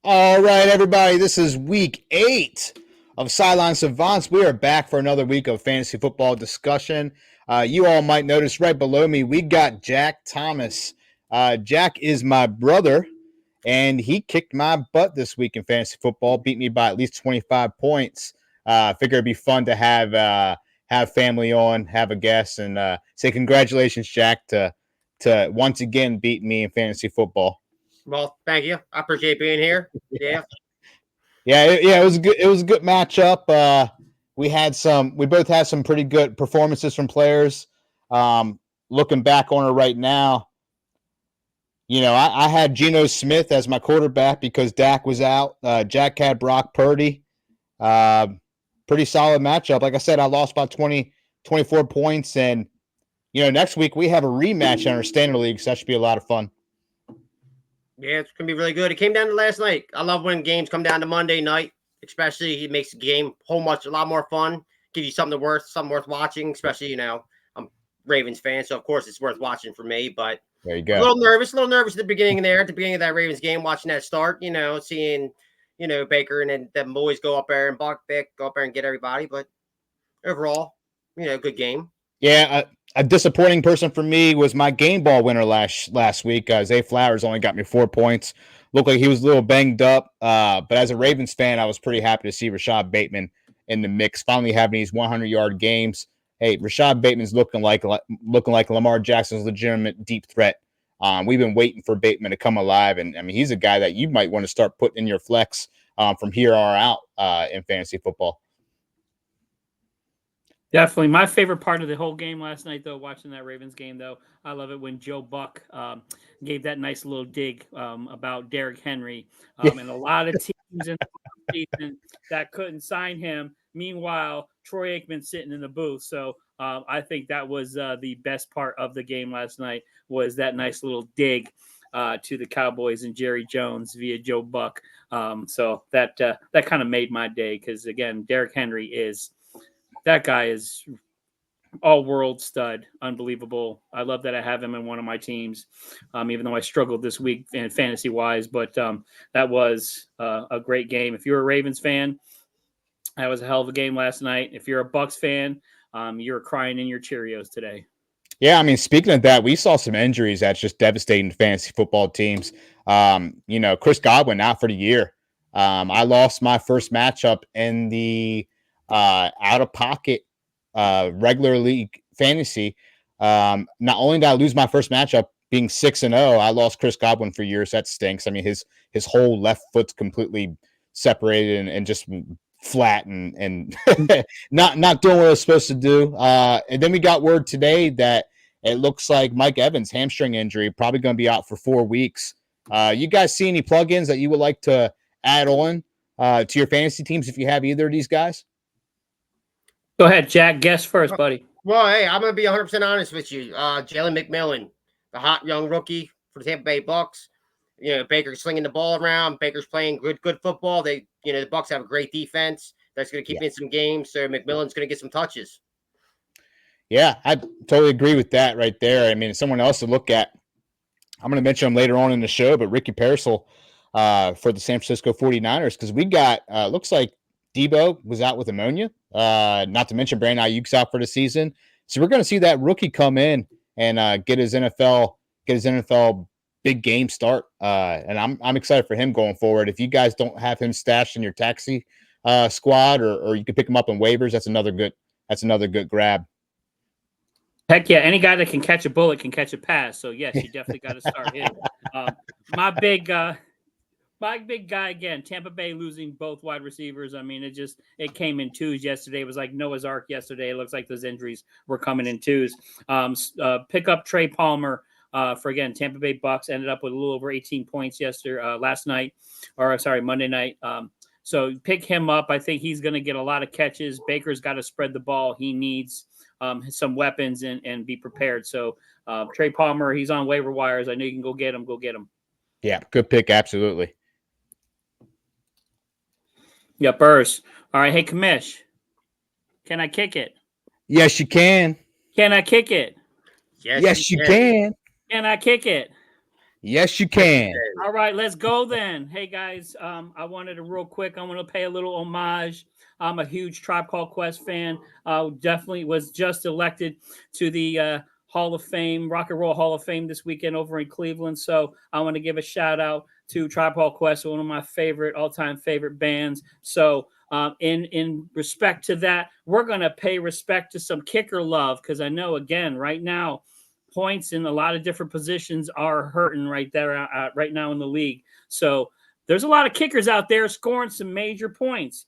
All right, everybody, this is week 8 of Sideline Savants. We are back for another week of fantasy football discussion. You all might notice right below me, we got Jack Thomas. Jack is my brother, and he kicked my butt this week in fantasy football, beat me by at least 25 points. Figure it'd be fun to have family on, have a guest, and say congratulations, Jack, to once again beat me in fantasy football. Well, thank you. I appreciate being here. Yeah. It was good. It was a good matchup. We both had some pretty good performances from players. Looking back on it right now, I had Geno Smith as my quarterback because Dak was out. Jack had Brock Purdy. Pretty solid matchup. Like I said, I lost by 24 points. And, next week we have a rematch in our standard league, so that should be a lot of fun. Yeah, it's going to be really good. It came down to last night. I love when games come down to Monday night, especially it makes the game a lot more fun. Gives you something worth watching, especially, I'm a Ravens fan, so of course it's worth watching for me, but there you go. A little nervous at the beginning of that Ravens game, watching that start, seeing, Baker and then them boys go up there and go up there and get everybody, but overall, good game. Yeah, a disappointing person for me was my game ball winner last week. Zay Flowers only got me 4 points. Looked like he was a little banged up, but as a Ravens fan, I was pretty happy to see Rashad Bateman in the mix, finally having these 100-yard games. Hey, Rashad Bateman's looking like Lamar Jackson's legitimate deep threat. We've been waiting for Bateman to come alive, and I mean he's a guy that you might want to start putting in your flex from here on out in fantasy football. Definitely. My favorite part of the whole game last night, though, watching that Ravens game, though, I love it when Joe Buck gave that nice little dig about Derrick Henry and a lot of teams in the season that couldn't sign him. Meanwhile, Troy Aikman sitting in the booth. So I think that was the best part of the game last night was that nice little dig to the Cowboys and Jerry Jones via Joe Buck. So that kind of made my day because, again, Derrick Henry is – that guy is all-world stud, unbelievable. I love that I have him in one of my teams, even though I struggled this week fantasy-wise. But that was a great game. If you're a Ravens fan, that was a hell of a game last night. If you're a Bucs fan, you're crying in your Cheerios today. Yeah, I mean, speaking of that, we saw some injuries that's just devastating fantasy football teams. Chris Godwin out for the year. I lost my first matchup in the out of pocket regular league fantasy. Not only did I lose my first matchup being 6-0, I lost Chris Godwin for years. That stinks. I mean, his whole left foot's completely separated and just flat and not doing what it was supposed to do. And then we got word today that it looks like Mike Evans' hamstring injury probably going to be out for 4 weeks. You guys see any plugins that you would like to add on to your fantasy teams if you have either of these guys? Go ahead, Jack. Guess first, buddy. Well, hey, I'm going to be 100% honest with you. Jalen McMillan, the hot young rookie for the Tampa Bay Bucs. Baker's slinging the ball around. Baker's playing good football. The Bucs have a great defense that's going to keep in some games. So McMillan's going to get some touches. Yeah, I totally agree with that right there. I mean, someone else to look at. I'm going to mention him later on in the show, but Ricky Pearsall for the San Francisco 49ers, because we got looks like Debo was out with pneumonia. Not to mention Brandon Ayuk's out for the season. So we're going to see that rookie come in and get his NFL big game start. And I'm excited for him going forward. If you guys don't have him stashed in your taxi squad, or you can pick him up on waivers, that's another good grab. Heck yeah, any guy that can catch a bullet can catch a pass. So yes, you definitely got to start him. My big guy again, Tampa Bay losing both wide receivers. I mean, it came in twos yesterday. It was like Noah's Ark yesterday. It looks like those injuries were coming in twos. Pick up Trey Palmer for, again, Tampa Bay Bucs ended up with a little over 18 points Monday night. So pick him up. I think he's going to get a lot of catches. Baker's got to spread the ball. He needs some weapons and be prepared. So Trey Palmer, he's on waiver wires. I know you can go get him. Go get him. Yeah, good pick. Absolutely. Yeah, Burrs. All right. Hey, Kamish, can I kick it? Yes, you can. Can I kick it? Yes, you can. Can I kick it? Yes, you can. All right, let's go then. Hey guys, I wanted to real quick. I want to pay a little homage. I'm a huge Tribe Called Quest fan. Definitely was just elected to the Hall of Fame, Rock and Roll Hall of Fame this weekend over in Cleveland. So I want to give a shout out to Tribe Called Quest, one of my all-time favorite bands. So in respect to that, we're gonna pay respect to some kicker love because I know again right now points in a lot of different positions are hurting right there right now in the league. So there's a lot of kickers out there scoring some major points.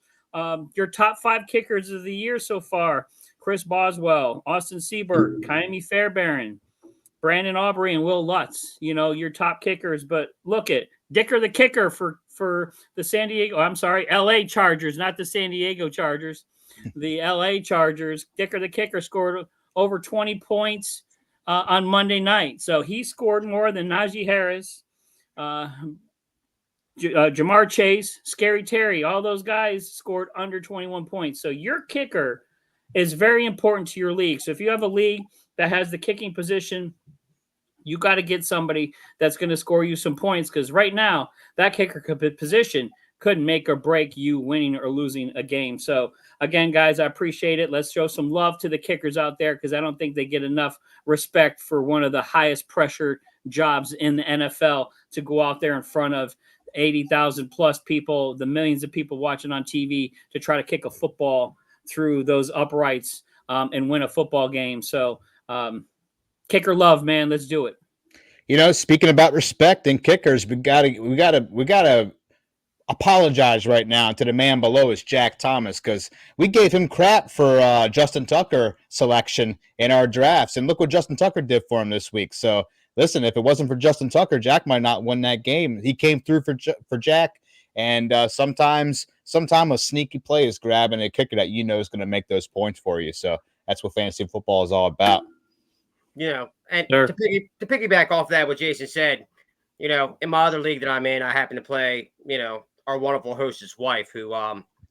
Your top 5 kickers of the year so far: Chris Boswell, Austin Seabird, Kaimi Fairbairn, Brandon Aubrey, and Will Lutz. You know, your top kickers. But look at Dicker the kicker for the San Diego, I'm sorry, LA Chargers, not the San Diego Chargers, the LA Chargers. Dicker the kicker scored over 20 points on Monday night. So he scored more than Najee Harris, Jamar Chase, Scary Terry. All those guys scored under 21 points. So your kicker is very important to your league. So if you have a league that has the kicking position, you got to get somebody that's going to score you some points because right now that kicker position could make or break you winning or losing a game. So again, guys, I appreciate it. Let's show some love to the kickers out there because I don't think they get enough respect for one of the highest pressure jobs in the NFL to go out there in front of 80,000 plus people, the millions of people watching on TV to try to kick a football through those uprights and win a football game. So kicker love, man. Let's do it. You know, speaking about respect and kickers, we gotta apologize right now to the man below us, Jack Thomas, because we gave him crap for Justin Tucker selection in our drafts, and look what Justin Tucker did for him this week. So listen, if it wasn't for Justin Tucker, Jack might not win that game. He came through for Jack, and sometimes a sneaky play is grabbing a kicker that you know is going to make those points for you. So that's what fantasy football is all about. You know, and to piggyback off that, what Jason said, you know, in my other league that I'm in, I happen to play, you know, our wonderful hostess wife who,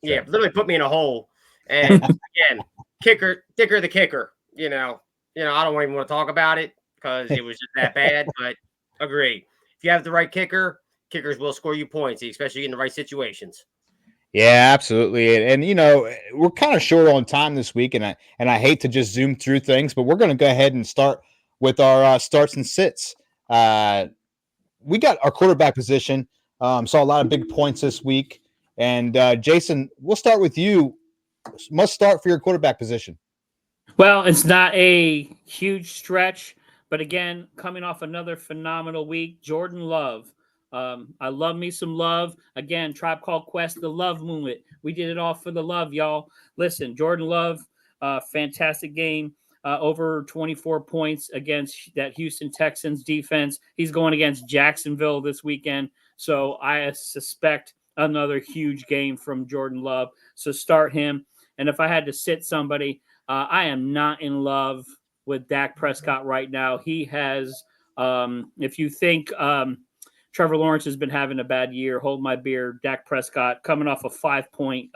literally put me in a hole. And again, Dicker the kicker, you know, I don't even want to talk about it because it was just that bad, but agree. If you have the right kicker, kickers will score you points, especially in the right situations. Yeah, absolutely. And you know, we're kind of short on time this week, and I hate to just zoom through things, but we're going to go ahead and start with our starts and sits. We got our quarterback position. Saw a lot of big points this week. And Jason, we'll start with you. Must start for your quarterback position. Well, it's not a huge stretch, but again, coming off another phenomenal week, Jordan Love. I love me some love. Again, Tribe Called Quest, the love movement. We did it all for the love, y'all. Listen, Jordan Love, fantastic game. Over 24 points against that Houston Texans defense. He's going against Jacksonville this weekend. So I suspect another huge game from Jordan Love. So start him. And if I had to sit somebody, I am not in love with Dak Prescott right now. He has, if you think Trevor Lawrence has been having a bad year, hold my beer. Dak Prescott coming off a 5-point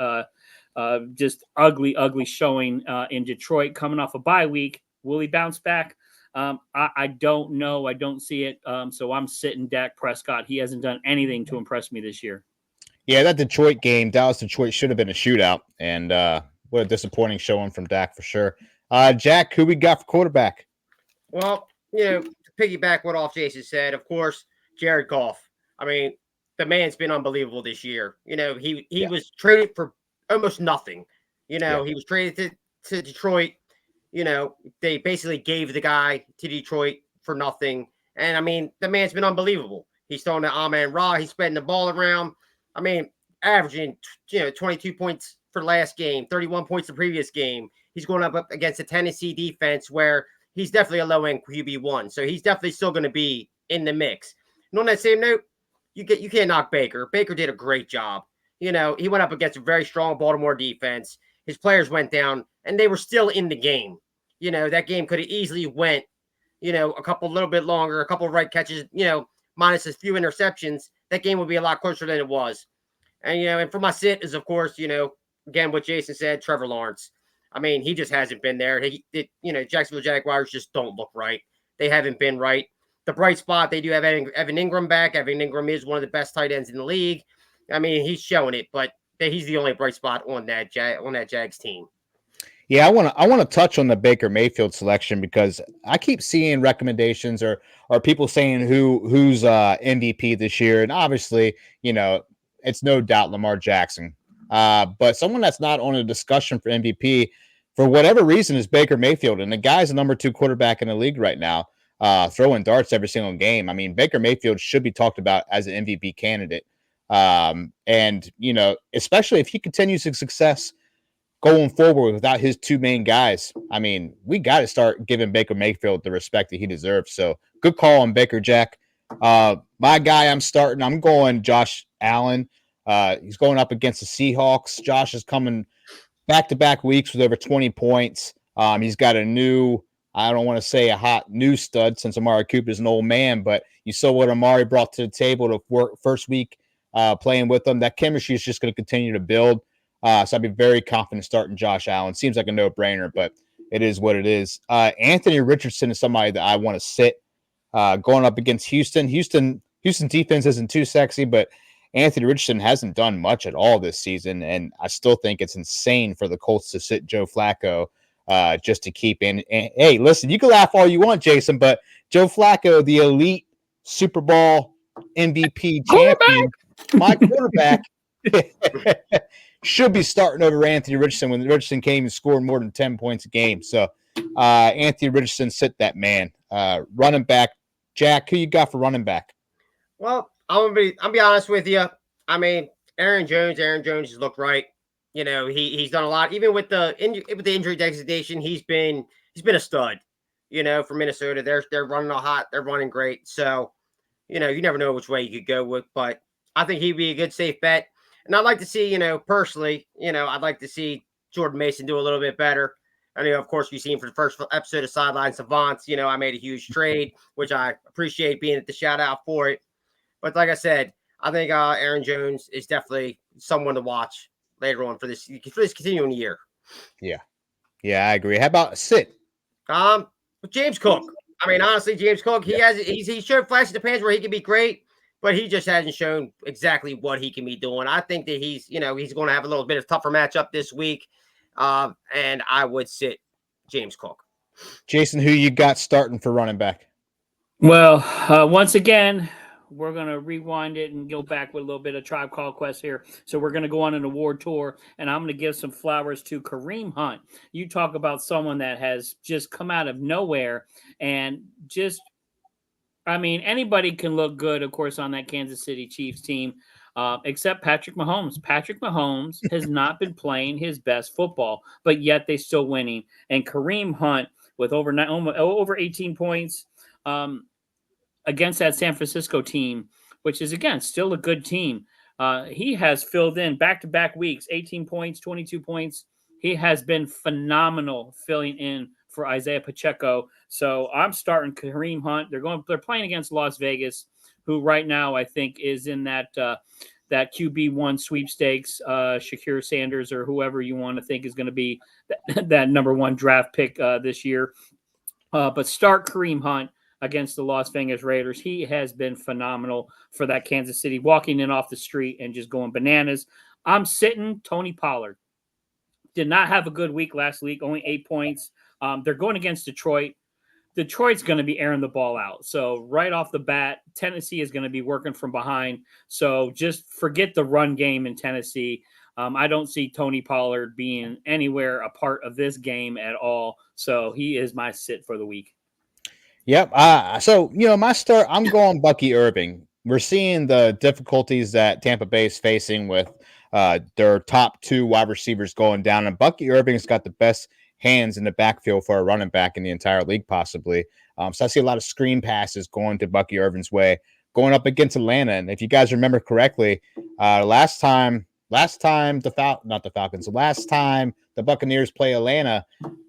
just ugly showing in Detroit, coming off a bye week. Will he bounce back? I don't know. I don't see it. So I'm sitting Dak Prescott. He hasn't done anything to impress me this year. Yeah, that Detroit game, Dallas-Detroit, should have been a shootout. And what a disappointing showing from Dak for sure. Jack, who we got for quarterback? Well, you know, to piggyback what off Jason said, of course, Jared Goff. I mean, the man's been unbelievable this year. You know, he was traded for almost nothing. You know, he was traded to Detroit. You know, they basically gave the guy to Detroit for nothing. And I mean, the man's been unbelievable. He's throwing to Amon Ra. He's spreading the ball around. I mean, averaging, 22 points for the last game, 31 points the previous game. He's going up against the Tennessee defense where he's definitely a low-end QB1. So he's definitely still going to be in the mix. And on that same note, you can't knock Baker. Baker did a great job. You know, he went up against a very strong Baltimore defense. His players went down, and they were still in the game. You know, that game could have easily went, a little bit longer, a couple of right catches, minus a few interceptions. That game would be a lot closer than it was. And, and for my sit is, of course, again, what Jason said, Trevor Lawrence. I mean, he just hasn't been there. Jacksonville Jaguars just don't look right. They haven't been right. the bright spot, they do have Evan Ingram back. Evan Ingram is one of the best tight ends in the league. I mean, he's showing it, but he's the only bright spot on that Jags team. Yeah, I want to touch on the Baker Mayfield selection because I keep seeing recommendations or people saying who's MVP this year, and obviously, it's no doubt Lamar Jackson. But someone that's not on a discussion for MVP for whatever reason is Baker Mayfield, and the guy's the number 2 quarterback in the league right now, throwing darts every single game. I mean, Baker Mayfield should be talked about as an MVP candidate, and especially if he continues his success going forward without his 2 main guys. I mean, we got to start giving Baker Mayfield the respect that he deserves. So good call on Baker, Jack. My guy I'm starting, I'm going Josh Allen. He's going up against the Seahawks. Josh is coming back-to-back weeks with over 20 points. He's got a new, I don't want to say a hot new stud since Amari Cooper is an old man, but you saw what Amari brought to the table to work first week playing with them. That chemistry is just going to continue to build. So I'd be very confident starting Josh Allen. Seems like a no-brainer, but it is what it is. Anthony Richardson is somebody that I want to sit going up against Houston. Houston defense isn't too sexy, but Anthony Richardson hasn't done much at all this season, and I still think it's insane for the Colts to sit Joe Flacco just to keep in. And, hey, listen, you can laugh all you want, Jason, but Joe Flacco, the elite Super Bowl MVP champion, my quarterback, should be starting over Anthony Richardson when Richardson came and scored more than 10 points a game. So Anthony Richardson, sit that man. Running back, Jack, who you got for running back? Well, I'll be honest with you. I mean, Aaron Jones has looked right. He's done a lot. Even with the injury designation, he's been a stud. For Minnesota, they're running all hot. They're running great. So, you never know which way you could go with, but I think he'd be a good safe bet. And I'd like to see, personally, I'd like to see Jordan Mason do a little bit better. I mean, of course, you've seen for the first episode of Sideline Savants, I made a huge trade, which I appreciate being at the shout out for it. But like I said, I think Aaron Jones is definitely someone to watch later on for this continuing year. Yeah, I agree. How about Sid? James Cook. I mean, honestly, James Cook, he showed flashes of the pans where he can be great, but he just hasn't shown exactly what he can be doing. I think that he's going to have a little bit of tougher matchup this week, and I would sit James Cook. Jason, who you got starting for running back? Well, once again, we're going to rewind it and go back with a little bit of Tribe Called Quest here. So we're going to go on an award tour, and I'm going to give some flowers to Kareem Hunt. You talk about someone that has just come out of nowhere and just, I mean, anybody can look good, of course, on that Kansas City Chiefs team, except Patrick Mahomes. Patrick Mahomes has not been playing his best football, but yet they're still winning. And Kareem Hunt with over 18 points, against that San Francisco team, which is, again, still a good team. He has filled in back-to-back weeks, 18 points, 22 points. He has been phenomenal filling in for Isaiah Pacheco. So I'm starting Kareem Hunt. They're playing against Las Vegas, who right now I think is in that QB1 sweepstakes. Shakir Sanders or whoever you want to think is going to be that number 1 draft pick this year. But start Kareem Hunt against the Las Vegas Raiders. He has been phenomenal for that Kansas City, walking in off the street and just going bananas. I'm sitting Tony Pollard. Did not have a good week last week, only 8 points. They're going against Detroit. Detroit's going to be airing the ball out. So right off the bat, Tennessee is going to be working from behind. So just forget the run game in Tennessee. I don't see Tony Pollard being anywhere a part of this game at all. So he is my sit for the week. Yep. So, my start, I'm going Bucky Irving. We're seeing the difficulties that Tampa Bay is facing with their top 2 wide receivers going down. And Bucky Irving's got the best hands in the backfield for a running back in the entire league, possibly. So I see a lot of screen passes going to Bucky Irving's way, going up against Atlanta. And if you guys remember correctly, last time the Buccaneers play Atlanta,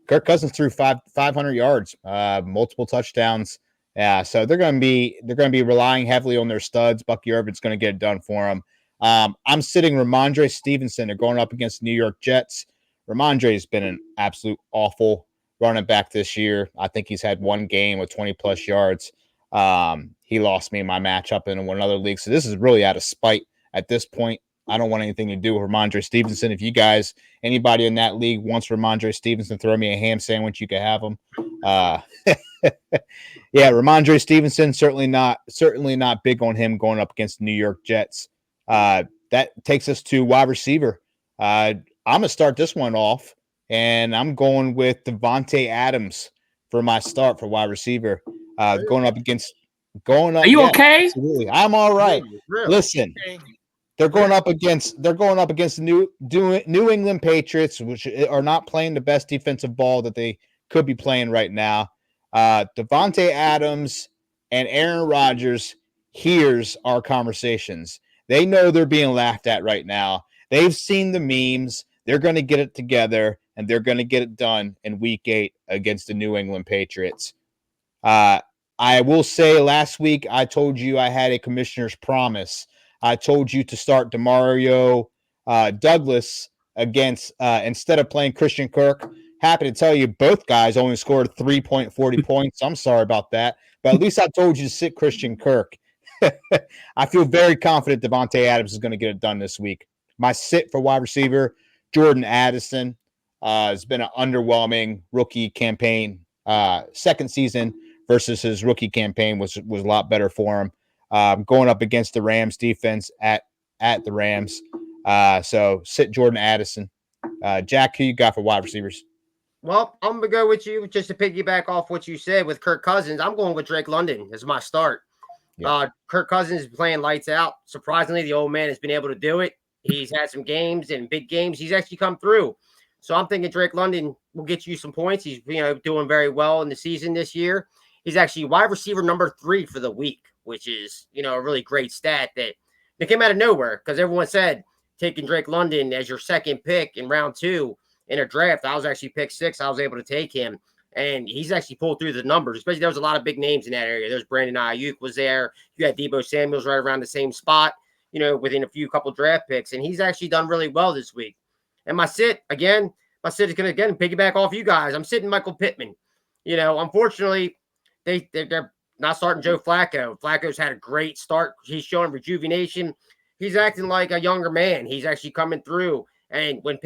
Kirk Cousins threw 500 yards, multiple touchdowns. Yeah, so they're going to be relying heavily on their studs. Bucky Irvin's going to get it done for them. I'm sitting Ramondre Stevenson. They're going up against the New York Jets. Ramondre has been an absolute awful running back this year. I think he's had one game with 20 plus yards. He lost me in my matchup in another league. So this is really out of spite at this point. I don't want anything to do with Ramondre Stevenson. If you guys, anybody in that league wants Ramondre Stevenson, throw me a ham sandwich. You can have him. Yeah, Ramondre Stevenson, certainly not big on him going up against the New York Jets. That takes us to wide receiver. I'm going to start this one off, and I'm going with Devontae Adams for my start for wide receiver. Going up. Are you okay? Absolutely. I'm all right. Really? Listen, Okay. they're going up against the New England Patriots, which are not playing the best defensive ball that they could be playing right now. Devontae Adams and Aaron Rodgers hears our conversations. They know they're being laughed at right now. They've seen the memes. They're going to get it together, and they're going to get it done in Week 8 against the New England Patriots. I will say last week I told you I had a commissioner's promise. I told you to start Demario Douglas against instead of playing Christian Kirk. Happy to tell you both guys only scored 3.40 points. I'm sorry about that, but at least I told you to sit Christian Kirk. I feel very confident Devontae Adams is going to get it done this week. My sit for wide receiver, Jordan Addison, has been an underwhelming rookie campaign. Second season versus his rookie campaign was a lot better for him. Going up against the Rams defense at the Rams. So sit Jordan Addison. Jack, who you got for wide receivers? Well, I'm going to go with you just to piggyback off what you said with Kirk Cousins. I'm going with Drake London as my start. Yeah. Kirk Cousins is playing lights out. Surprisingly, the old man has been able to do it. He's had some games and big games. He's actually come through. So I'm thinking Drake London will get you some points. He's doing very well in the season this year. He's actually wide receiver number 3 for the week, which is a really great stat that came out of nowhere because everyone said taking Drake London as your second pick in round 2 in a draft. I was actually pick 6. I was able to take him. And he's actually pulled through the numbers, especially there was a lot of big names in that area. There's Brandon Ayuk was there. You had Deebo Samuels right around the same spot, within a couple draft picks. And he's actually done really well this week. And my sit is going to, piggyback off you guys. I'm sitting Michael Pittman. Unfortunately, they're not starting Joe Flacco. Flacco's had a great start. He's showing rejuvenation. He's acting like a younger man. He's actually coming through. And when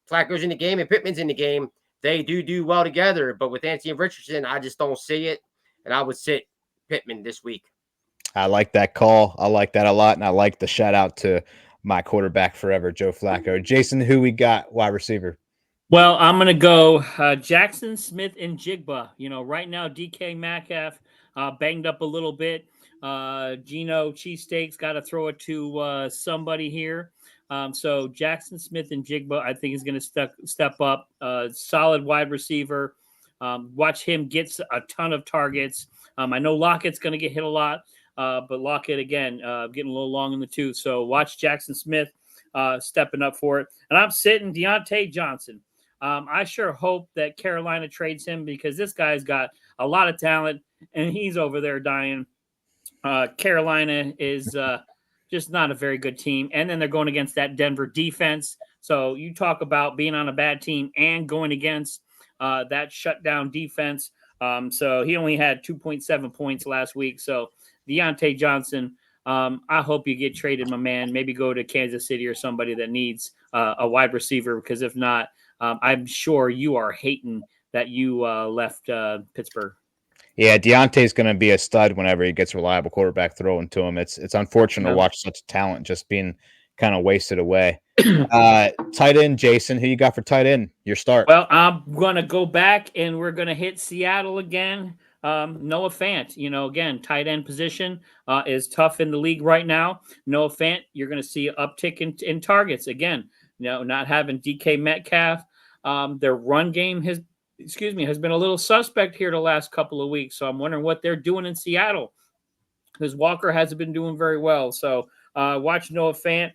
Flacco's in the game and Pittman's in the game, they do well together, but with Anthony Richardson, I just don't see it, and I would sit Pittman this week. I like that call. I like that a lot, and I like the shout out to my quarterback forever, Joe Flacco. Jason, who we got wide receiver? Well, I'm going to go Jackson Smith and Jigba. Right now, DK Metcalf banged up a little bit. Gino Cheesesteaks got to throw it to somebody here. So Jackson Smith and Jigba, I think, is going to step up. Solid wide receiver. Watch him get a ton of targets. I know Lockett's going to get hit a lot, but Lockett, again, getting a little long in the tooth. So watch Jackson Smith stepping up for it. And I'm sitting Deontay Johnson. I sure hope that Carolina trades him because this guy's got a lot of talent, and he's over there dying. Carolina is just not a very good team. And then they're going against that Denver defense. So you talk about being on a bad team and going against that shutdown defense. So he only had 2.7 points last week. So Deontay Johnson, I hope you get traded, my man. Maybe go to Kansas City or somebody that needs a wide receiver, because if not, I'm sure you are hating that you left Pittsburgh. Yeah, Deontay's going to be a stud whenever he gets a reliable quarterback throwing to him. It's unfortunate to watch such talent just being kind of wasted away. Tight end, Jason, who you got for tight end? Your start. Well, I'm going to go back and we're going to hit Seattle again. Noah Fant, again, tight end position is tough in the league right now. Noah Fant, you're going to see an uptick in targets. Again, not having DK Metcalf. Their run game has been a little suspect here the last couple of weeks. So I'm wondering what they're doing in Seattle, because Walker hasn't been doing very well. So watch Noah Fant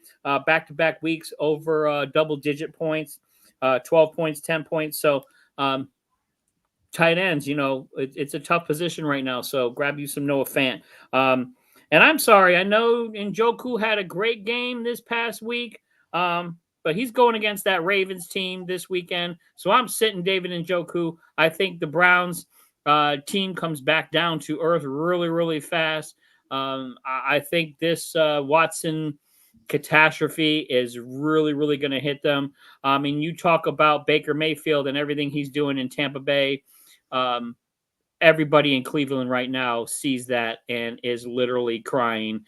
back-to-back weeks over double-digit points, 12 points, 10 points. So tight ends, it's a tough position right now. So grab you some Noah Fant. And I'm sorry, I know Njoku had a great game this past week, but he's going against that Ravens team this weekend. So I'm sitting David Njoku. I think the Browns team comes back down to earth really, really fast. I think this Watson catastrophe is really, really going to hit them. I mean, you talk about Baker Mayfield and everything he's doing in Tampa Bay. Everybody in Cleveland right now sees that and is literally crying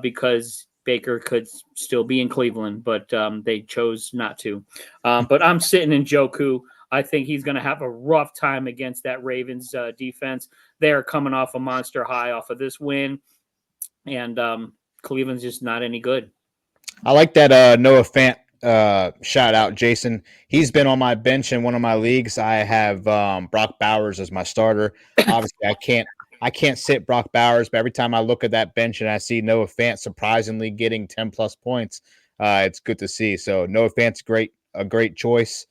because Baker could still be in Cleveland, but they chose not to. But I'm sitting in Joku. I think he's going to have a rough time against that Ravens defense. They are coming off a monster high off of this win, and Cleveland's just not any good. I like that Noah Fant shout out, Jason. He's been on my bench in one of my leagues. I have Brock Bowers as my starter. Obviously, I can't sit Brock Bowers, but every time I look at that bench and I see Noah Fant surprisingly getting 10 plus points, it's good to see. So Noah Fant's a great choice.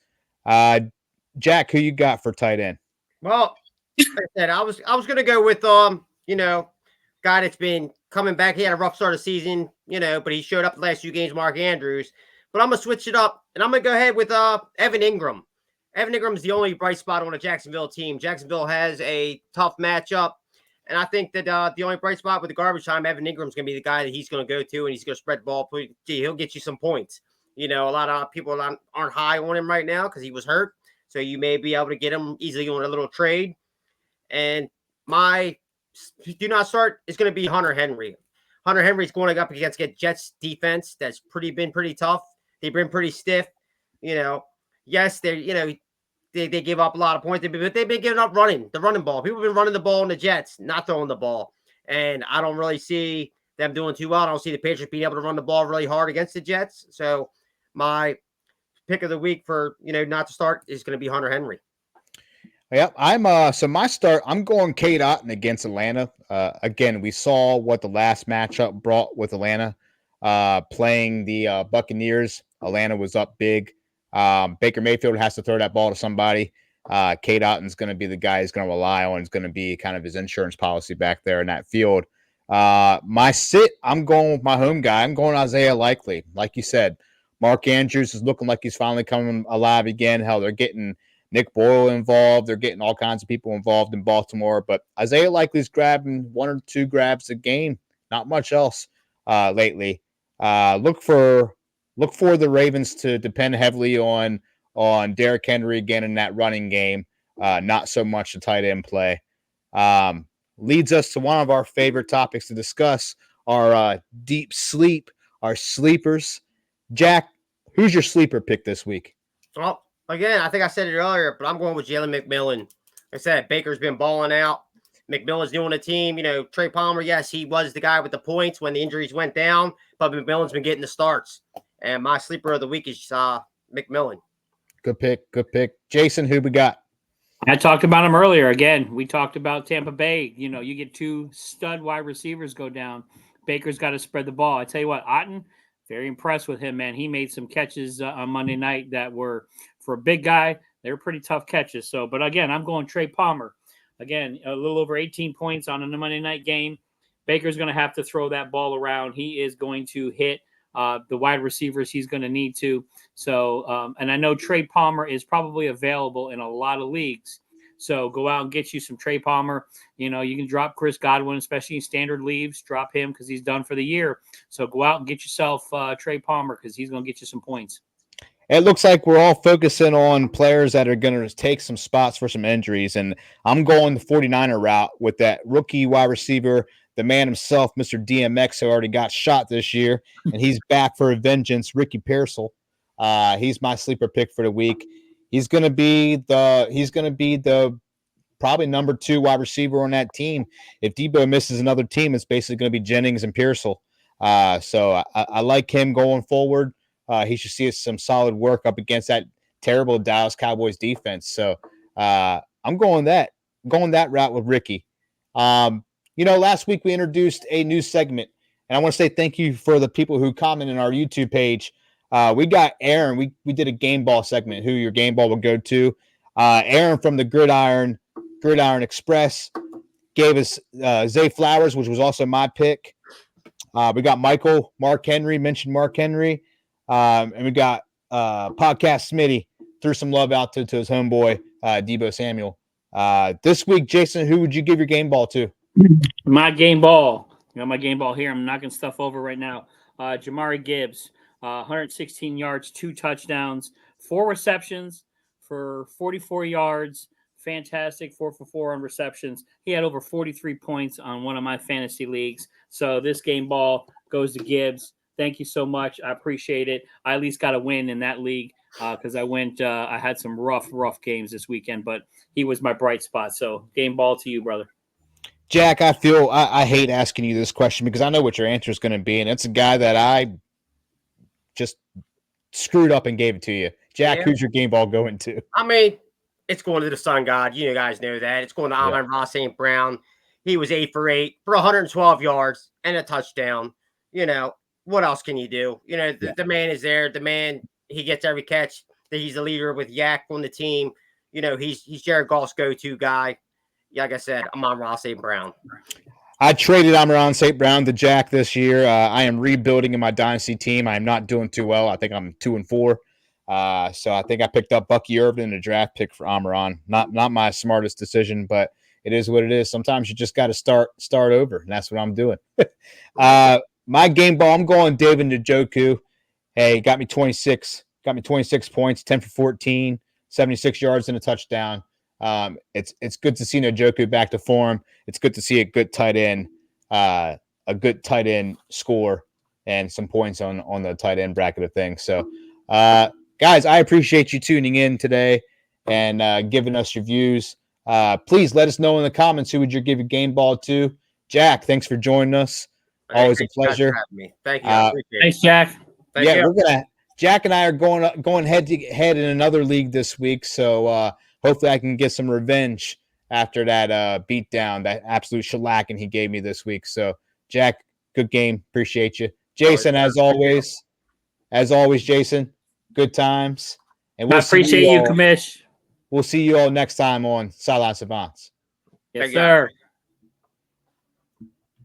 Jack, who you got for tight end? Well, like I said, I was gonna go with guy that's been coming back. He had a rough start of the season, but he showed up the last few games, Mark Andrews. But I'm gonna switch it up and I'm gonna go ahead with Evan Ingram. Evan Ingram is the only bright spot on a Jacksonville team. Jacksonville has a tough matchup, and I think that the only bright spot with the garbage time, Evan Ingram's gonna be the guy that he's gonna go to, and he's gonna spread the ball. He'll get you some points. A lot of people aren't high on him right now because he was hurt. So you may be able to get him easily on a little trade. And my do not start is going to be Hunter Henry. Hunter Henry's going up against Jets defense that's been pretty tough. They've been pretty stiff. Yes, they give up a lot of points, but they've been giving up the running ball. People have been running the ball in the Jets, not throwing the ball. And I don't really see them doing too well. I don't see the Patriots being able to run the ball really hard against the Jets. So my pick of the week for not to start is going to be Hunter Henry. Yep, so my start, I'm going Cade Otton against Atlanta. Again, we saw what the last matchup brought with Atlanta playing the Buccaneers. Atlanta was up big. Baker Mayfield has to throw that ball to somebody. Cade Otton's going to be the guy he's going to rely on. It's going to be kind of his insurance policy back there in that field. My sit, I'm going with my home guy. I'm going Isaiah Likely. Like you said, Mark Andrews is looking like he's finally coming alive again. Hell, they're getting Nick Boyle involved. They're getting all kinds of people involved in Baltimore. But Isaiah Likely's grabbing 1 or 2 grabs a game. Not much else lately. Look for the Ravens to depend heavily on Derrick Henry again in that running game. Not so much the tight end play. Leads us to one of our favorite topics to discuss, our deep sleep, our sleepers. Jack, who's your sleeper pick this week? Well, again, I think I said it earlier, but I'm going with Jalen McMillan. Like I said, Baker's been balling out. McMillan's doing the team. Trey Palmer, yes, he was the guy with the points when the injuries went down, but McMillan's been getting the starts. And my sleeper of the week is McMillan. Good pick. Jason, who we got? I talked about him earlier. Again, we talked about Tampa Bay. You get 2 stud wide receivers go down. Baker's got to spread the ball. I tell you what, Otton, very impressed with him, man. He made some catches on Monday night that were, for a big guy, they were pretty tough catches. So, but again, I'm going Trey Palmer. Again, a little over 18 points on a Monday night game. Baker's going to have to throw that ball around. He is going to hit the wide receivers he's going to need to. So, and I know Trey Palmer is probably available in a lot of leagues. So go out and get you some Trey Palmer. You can drop Chris Godwin, especially in standard leagues. Drop him because he's done for the year. So go out and get yourself Trey Palmer because he's going to get you some points. It looks like we're all focusing on players that are going to take some spots for some injuries. And I'm going the 49er route with that rookie wide receiver, the man himself, Mr. DMX, who already got shot this year, and he's back for a vengeance, Ricky Pearsall. He's my sleeper pick for the week. He's going to be the probably number 2 wide receiver on that team. If Debo misses another team, it's basically going to be Jennings and Pearsall. So I like him going forward. He should see some solid work up against that terrible Dallas Cowboys defense. So I'm going that route with Ricky. Last week we introduced a new segment, and I want to say thank you for the people who commented on our YouTube page. We got Aaron. We did a game ball segment, who your game ball will go to. Aaron from the Gridiron Express gave us Zay Flowers, which was also my pick. We got Mark Henry, mentioned Mark Henry. And we got Podcast Smitty, threw some love out to his homeboy, Debo Samuel. This week, Jason, who would you give your game ball to? My game ball. You got my game ball here. I'm knocking stuff over right now. Jamari Gibbs, 116 yards, 2 touchdowns, 4 receptions for 44 yards. Fantastic, 4 for 4 on receptions. He had over 43 points on one of my fantasy leagues. So this game ball goes to Gibbs. Thank you so much. I appreciate it. I at least got a win in that league because I had some rough games this weekend, but he was my bright spot. So game ball to you, brother. Jack, I hate asking you this question because I know what your answer is going to be, and it's a guy that I just screwed up and gave it to you. Jack, who's your game ball going to? I mean, it's going to the Sun God. You guys know that. It's going to Amon-Ra St. Brown. He was 8 for 8 for 112 yards and a touchdown. What else can you do? The man is there. The man, he gets every catch. He's the leader with Yak on the team. He's Jared Goff's go-to guy. Like I said, Amon-Ra St. Brown. I traded Amon-Ra St. Brown to Jack this year. I am rebuilding in my dynasty team. I am not doing too well. I think I'm 2-4. So I think I picked up Bucky Irvin in a draft pick for Amon-Ra. Not my smartest decision, but it is what it is. Sometimes you just got to start over, and that's what I'm doing. My game ball, I'm going David Njoku. Hey, got me 26 points, 10 for 14, 76 yards and a touchdown. It's good to see Njoku back to form. It's good to see a good tight end score and some points on the tight end bracket of things. So, guys, I appreciate you tuning in today and giving us your views. Please let us know in the comments who would you give your game ball to. Jack, thanks for joining us. Always a pleasure. Thank you. Thanks, Jack. Thank you. Jack and I are going head to head in another league this week, so hopefully I can get some revenge after that beatdown, that absolute shellacking he gave me this week. So, Jack, good game. Appreciate you. Jason, as always, Jason, good times. And I appreciate you, Commish. We'll see you all next time on Sideline Savants. Yes, sir.